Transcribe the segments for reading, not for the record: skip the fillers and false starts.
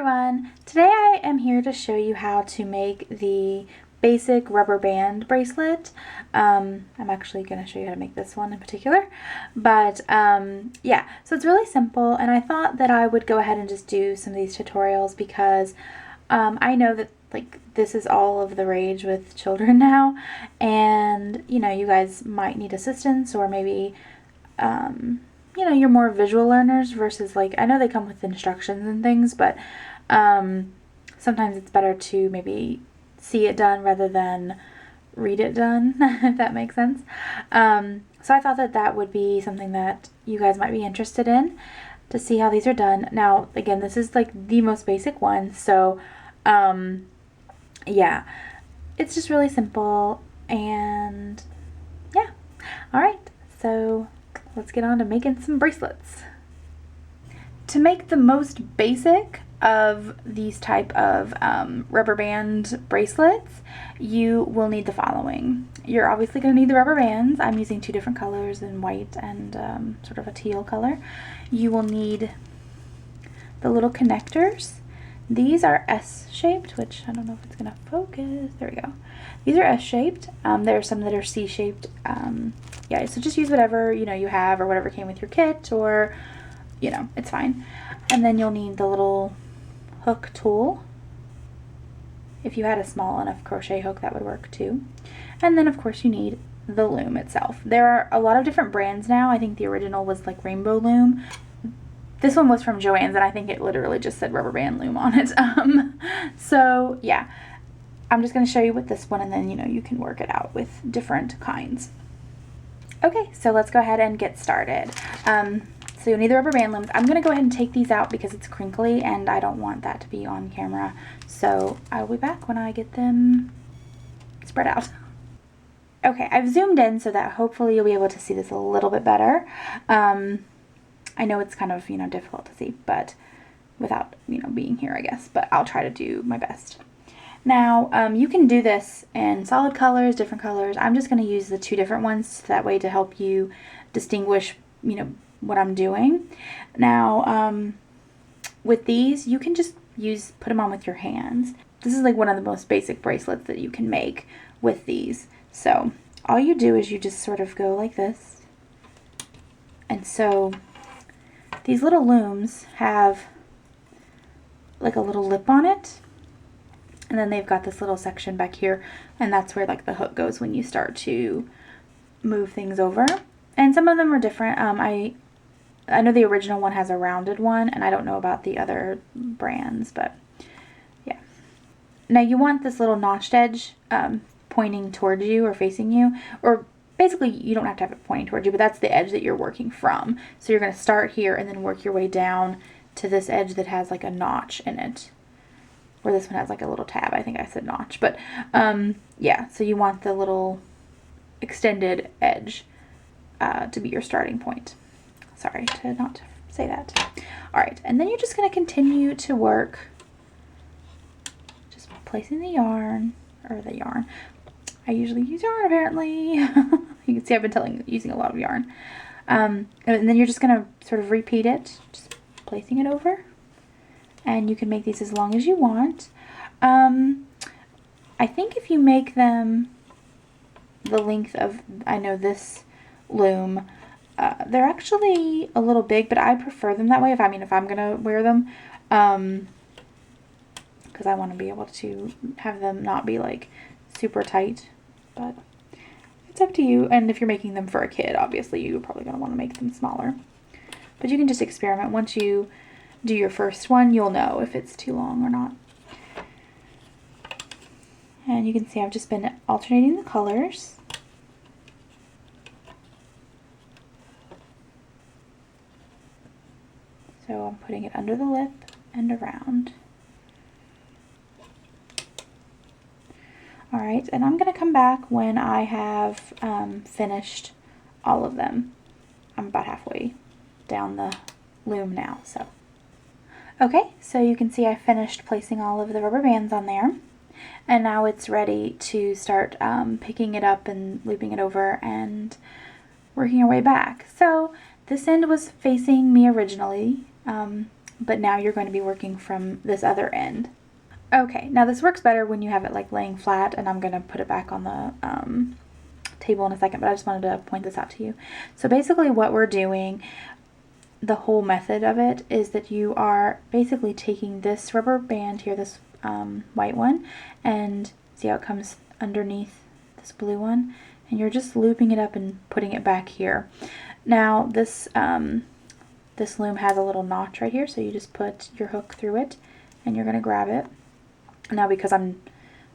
everyone! Today I am here to show you how to make the basic rubber band bracelet. I'm actually going to show you how to make this one in particular, but yeah, so it's really simple, and I thought that I would go ahead and just do some of these tutorials because I know that this is all of the rage with children now, and you know, you guys might need assistance, or maybe you know, you're more visual learners versus I know they come with instructions and things, but sometimes it's better to maybe see it done rather than read it done, if that makes sense. So I thought that that would be something that you guys might be interested in, to see how these are done. Now, again, this is the most basic one, so yeah, it's just really simple, and yeah. Alright, so let's get on to making some bracelets. To make the most basic of these type of rubber band bracelets, you will need the following. You're obviously going to need the rubber bands. I'm using two different colors, in white and sort of a teal color. You will need the little connectors. These are S-shaped, which I don't know if it's going to focus. There we go. These are S-shaped. There are some that are C-shaped. Yeah, so just use whatever, you know, you have, or whatever came with your kit, or, you know, it's fine. And then you'll need the little hook tool. If you had a small enough crochet hook, that would work too. And then, of course, you need the loom itself. There are a lot of different brands now. I think the original was Rainbow Loom. This one was from Joann's, and I think it literally just said rubber band loom on it. So yeah, I'm just going to show you with this one, and then, you know, you can work it out with different kinds. Okay, so let's go ahead and get started. So you'll need the rubber band looms. I'm going to go ahead and take these out because it's crinkly, and I don't want that to be on camera. So I'll be back when I get them spread out. Okay, I've zoomed in so that hopefully you'll be able to see this a little bit better. I know it's kind of, you know, difficult to see, but without, you know, being here, I guess, but I'll try to do my best. Now, you can do this in solid colors, different colors. I'm just going to use the two different ones that way to help you distinguish, you know, what I'm doing. Now, with these, you can just put them on with your hands. This is one of the most basic bracelets that you can make with these. So all you do is you just sort of go like this. And so these little looms have a little lip on it. And then they've got this little section back here, and that's where the hook goes when you start to move things over. And some of them are different. I know the original one has a rounded one, and I don't know about the other brands, but yeah. Now you want this little notched edge pointing towards you or facing you, or basically you don't have to have it pointing towards you, but that's the edge that you're working from. So you're going to start here and then work your way down to this edge that has a notch in it. Or this one has a little tab. I think I said notch, but yeah, so you want the little extended edge to be your starting point. Sorry to not say that. All right, and then you're just going to continue to work, just placing the yarn, I usually use yarn, apparently. You can see I've been using a lot of yarn. And then you're just going to sort of repeat it, just placing it over. And you can make these as long as you want. I think if you make them the length of, I know this loom, they're actually a little big, but I prefer them that way if I'm going to wear them. Because I want to be able to have them not be super tight. But it's up to you. And if you're making them for a kid, obviously you're probably going to want to make them smaller. But you can just experiment. Once you do your first one, you'll know if it's too long or not. And you can see I've just been alternating the colors. So I'm putting it under the lip and around. Alright, and I'm going to come back when I have finished all of them. I'm about halfway down the loom now, so. Okay, so you can see I finished placing all of the rubber bands on there, and now it's ready to start picking it up and looping it over and working our way back. So this end was facing me originally, but now you're going to be working from this other end. Okay, now this works better when you have it like laying flat, and I'm going to put it back on the table in a second, but I just wanted to point this out to you. So basically what we're doing, the whole method of it, is that you are basically taking this rubber band here, this white one, and see how it comes underneath this blue one, and you're just looping it up and putting it back here. Now this this loom has a little notch right here, so you just put your hook through it and you're going to grab it. Now because I'm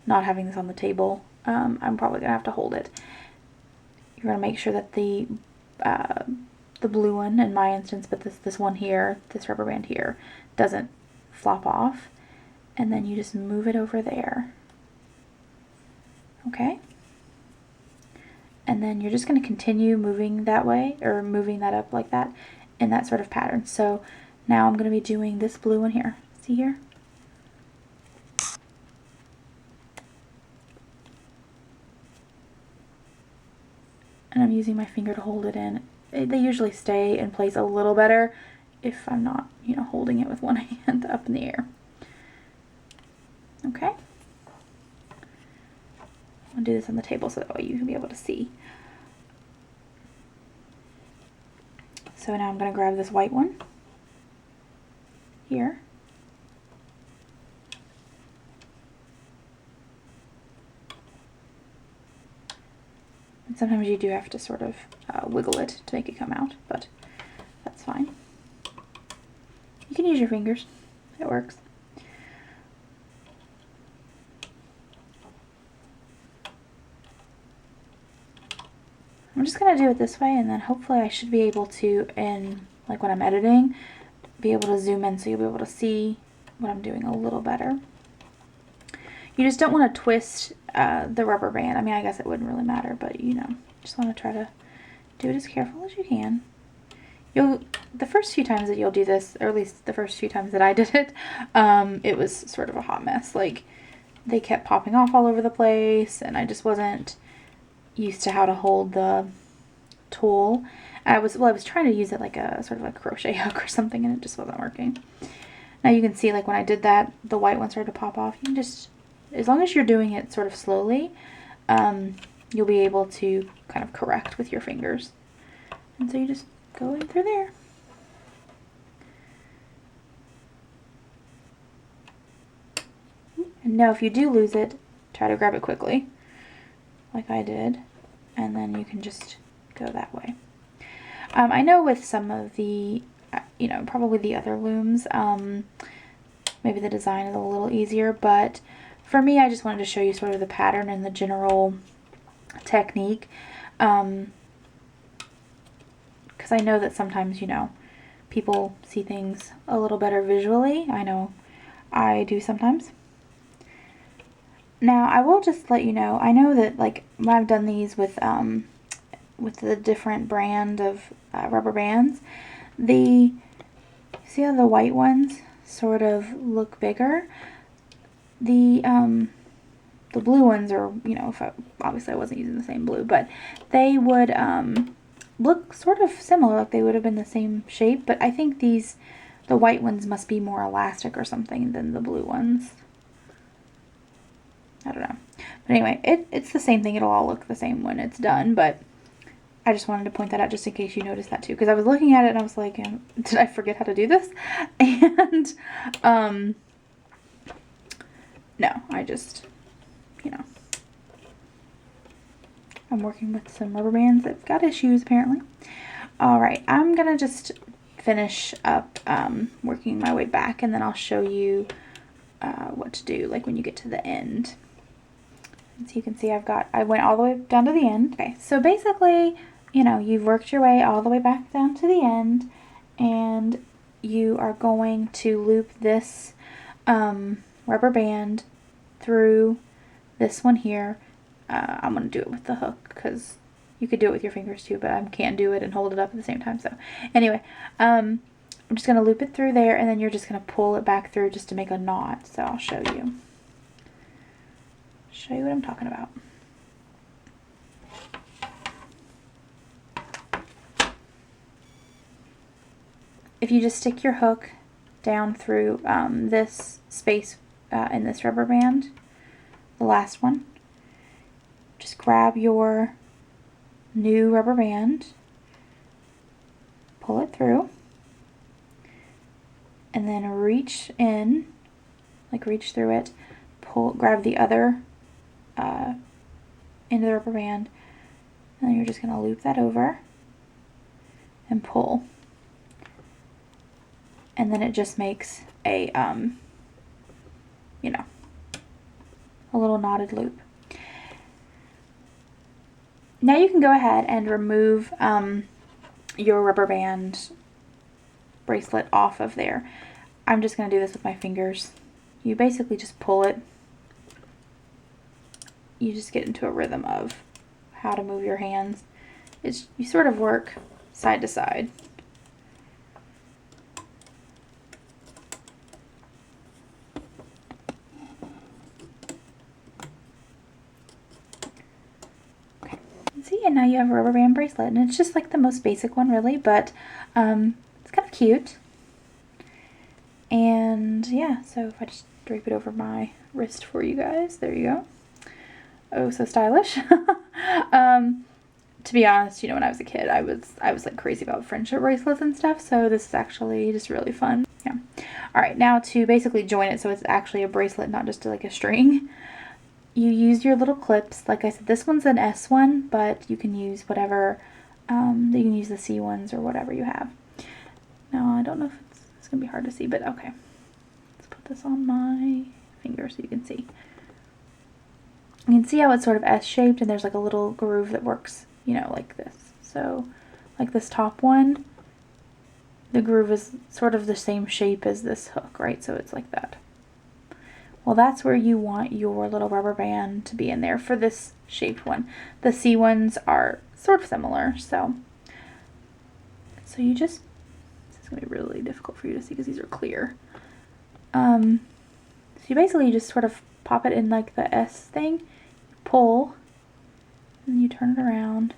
not having this on the table, I'm probably going to have to hold it. You're going to make sure that the blue one, in my instance, but this one here, this rubber band here, doesn't flop off. And then you just move it over there. Okay? And then you're just going to continue moving that way, or moving that up like that, in that sort of pattern. So now I'm going to be doing this blue one here. See here? And I'm using my finger to hold it in. They usually stay in place a little better if I'm not, you know, holding it with one hand up in the air. Okay? I'll do this on the table so that way you can be able to see. So now I'm going to grab this white one here. And sometimes you do have to sort of wiggle it to make it come out, but that's fine. You can use your fingers. It works. I'm just going to do it this way, and then hopefully I should be able to, in like when I'm editing, be able to zoom in so you'll be able to see what I'm doing a little better. You just don't want to twist the rubber band. I mean, I guess it wouldn't really matter, but you know, just want to try to do it as careful as you can. The first few times that you'll do this, or at least the first few times that I did it, it was sort of a hot mess. Like, they kept popping off all over the place, and I just wasn't used to how to hold the tool. I was trying to use it like a sort of like crochet hook or something, and it just wasn't working. Now you can see, like when I did that, the white one started to pop off. You can just, as long as you're doing it sort of slowly, you'll be able to kind of correct with your fingers. And so you just go in through there. And now if you do lose it, try to grab it quickly, like I did, and then you can just go that way. I know with some of the, you know, probably the other looms, maybe the design is a little easier, but for me, I just wanted to show you sort of the pattern and the general technique, because I know that sometimes, you know, people see things a little better visually. I know I do sometimes. Now, I will just let you know, I know that, like, when I've done these with the different brand of rubber bands, see how the white ones sort of look bigger? The blue ones are, you know, obviously I wasn't using the same blue, but they would look sort of similar, like they would have been the same shape, but I think the white ones must be more elastic or something than the blue ones. I don't know. But anyway, it's the same thing. It'll all look the same when it's done, but I just wanted to point that out just in case you noticed that too, because I was looking at it and I was like, did I forget how to do this? And no, I just, you know, I'm working with some rubber bands that've got issues apparently. Alright, I'm gonna just finish up working my way back, and then I'll show you what to do like when you get to the end. So you can see I went all the way down to the end. Okay, so basically, you know, you've worked your way all the way back down to the end, and you are going to loop this rubber band through this one here. I'm going to do it with the hook because you could do it with your fingers too, but I can't do it and hold it up at the same time. So anyway, I'm just going to loop it through there, and then you're just going to pull it back through just to make a knot. So I'll show you. Show you what I'm talking about. If you just stick your hook down through this space in this rubber band, the last one. Just grab your new rubber band, pull it through, and then reach in, like reach through it, grab the other end of the rubber band, and then you're just going to loop that over and pull. And then it just makes a, you know, a little knotted loop. Now you can go ahead and remove your rubber band bracelet off of there. I'm just going to do this with my fingers. You basically just pull it. You just get into a rhythm of how to move your hands. You sort of work side to side. Okay. See, and now you have a rubber band bracelet, and it's just like the most basic one, really, but it's kind of cute. And yeah, so if I just drape it over my wrist for you guys, there you go. Oh, so stylish. To be honest, you know, when I was a kid, I was like crazy about friendship bracelets and stuff, so this is actually just really fun. Yeah. All right, now to basically join it so it's actually a bracelet, not just like a string, you use your little clips. Like I said, this one's an S one, but you can use whatever, you can use the C ones or whatever you have. Now, I don't know if it's gonna be hard to see, but okay. Let's put this on my finger so you can see. You can see how it's sort of S-shaped, and there's like a little groove that works, you know, like this. So, like this top one, the groove is sort of the same shape as this hook, right? So it's like that. Well, that's where you want your little rubber band to be in there for this shaped one. The C ones are sort of similar, so you just, this is going to be really difficult for you to see because these are clear. So you basically just sort of pop it in like the S thing, pull, and you turn it around,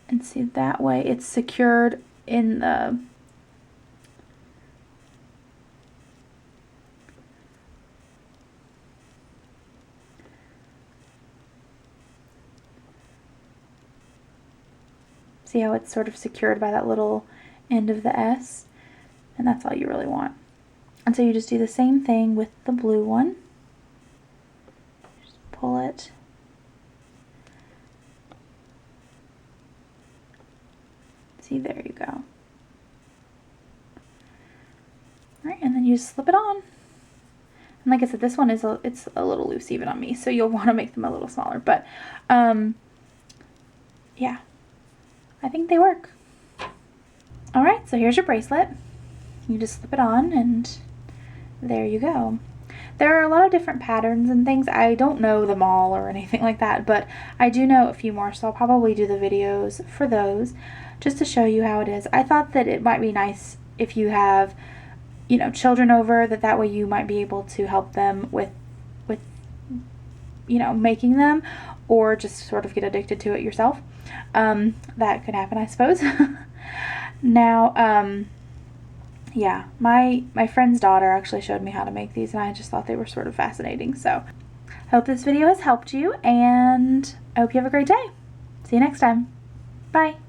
and see that way it's secured in the see how it's sort of secured by that little end of the S, and that's all you really want. And so you just do the same thing with the blue one. Just pull it. See, there you go. All right, and then you just slip it on. And like I said, this one is it's a little loose even on me, so you'll want to make them a little smaller. But yeah, I think they work. All right, so here's your bracelet. You just slip it on, and there you go. There are a lot of different patterns and things. I don't know them all or anything like that, but I do know a few more, so I'll probably do the videos for those just to show you how it is. I thought that it might be nice if you have, you know, children over, that way you might be able to help them with you know, making them, or just sort of get addicted to it yourself. That could happen, I suppose. Now, yeah, my friend's daughter actually showed me how to make these, and I just thought they were sort of fascinating. So I hope this video has helped you, and I hope you have a great day. See you next time. Bye.